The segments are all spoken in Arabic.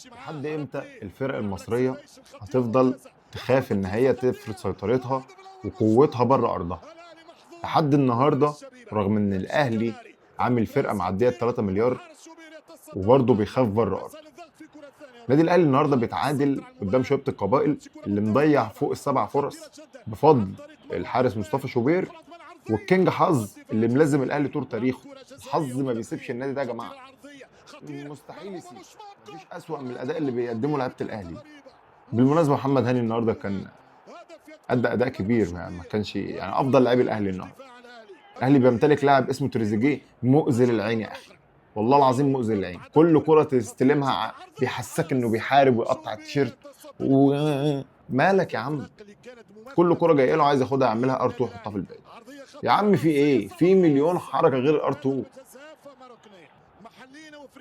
لحد امتى الفرق المصرية هتفضل تخاف ان هي تفرض سيطرتها وقوتها بره ارضها؟ لحد النهارده رغم ان الاهلي عامل فرقة معدية 3 مليار وبرضه بيخاف بره ارضه. نادي الاهلي النهارده بيتعادل قدام شبيبة القبائل اللي مضيع فوق السبع فرص بفضل الحارس مصطفى شوبير والكينج حظ اللي ملازم الاهلي طول تاريخه. الحظ ما بيسيبش النادي ده يا جماعه، مستحيل يسيب. مفيش اسوأ من الاداء اللي بيقدمه لعيبه الاهلي. بالمناسبه محمد هاني النهارده كان ادى اداء كبير، يعني ما كانش يعني افضل لاعبي الاهلي النهارده. الاهلي بيمتلك لاعب اسمه تريزيجيه مؤذي للعين يا اخي، والله العظيم مؤذي للعين. كل كره تستلمها بيحسسك انه بيحارب ويقطع التيشيرت مالك يا عم؟ كل كره جايه له عايز ياخدها يعملها ار 2 يحطها في الباقي. يا عم في ايه؟ في مليون حركه غير الار 2.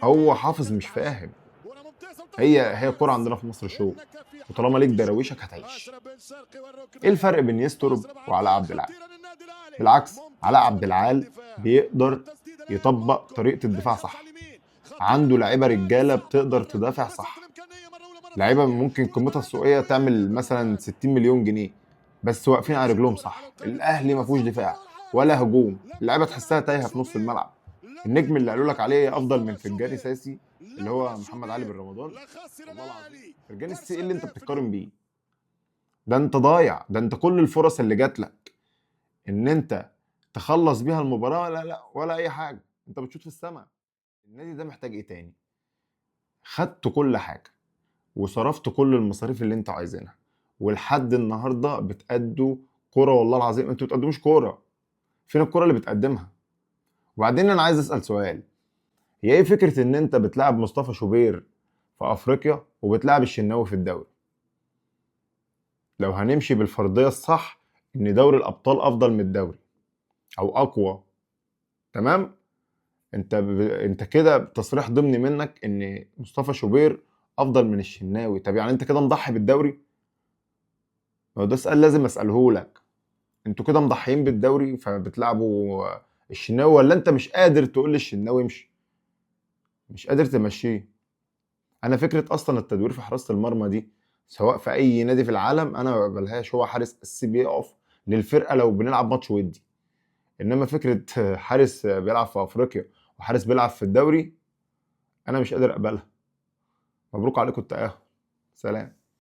هو حافظ مش فاهم. هي الكوره عندنا في مصر شو، وطالما ليك دراويشك هتعيش. ايه الفرق بين يسترب وعلاء عبد العال؟ بالعكس، علاء عبد العال بيقدر يطبق طريقه الدفاع صح. عنده لعيبه رجاله بتقدر تدافع صح، لعيبه ممكن قيمتها السوقيه تعمل مثلا 60 مليون جنيه بس واقفين على رجلهم صح. الاهلي ما فيهوش دفاع ولا هجوم، اللعيبه تحسها تايهه في نص الملعب. النجم اللي قالوا لك عليه افضل من فرجاني ساسي اللي هو محمد علي بن رمضان، والله العظيم فرجاني ساسي ايه اللي انت بتتقارن بيه؟ ده انت ضايع. ده انت كل الفرص اللي جات لك ان انت تخلص بيها المباراه، لا ولا اي حاجه، انت بتشوط في السماء. النادي ده محتاج ايه تاني؟ خدت كل حاجه وصرفت كل المصاريف اللي انتوا عايزينها، ولحد النهارده بتأدوا كوره. والله العظيم انتوا بتقدموش كوره. فين الكوره اللي بتقدمها؟ وبعدين انا عايز اسال سؤال، هي ايه فكره ان انت بتلعب مصطفى شوبير في افريقيا وبتلعب الشناوي في الدوري؟ لو هنمشي بالفرضيه الصح ان دوري الابطال افضل من الدوري او اقوى، تمام؟ انت كده تصريح ضمني منك ان مصطفى شوبير افضل من الشناوي. طب يعني انت كده مضحي بالدوري؟ ما هو ده سؤال لازم اساله لك. انتوا كده مضحيين بالدوري فبتلعبوا الشناوي، ولا انت مش قادر تقول للشناوي امشي؟ مش قادر تمشيه؟ انا فكره اصلا التدوير في حراسه المرمى دي سواء في اي نادي في العالم انا ما بقبلهاش. هو حارس اساسي بيقف للفرقه لو بنلعب ماتش ودي، انما فكره حارس بيلعب في افريقيا وحارس بيلعب في الدوري انا مش قادر اقبلها. مبروك عليكم التأهل. سلام.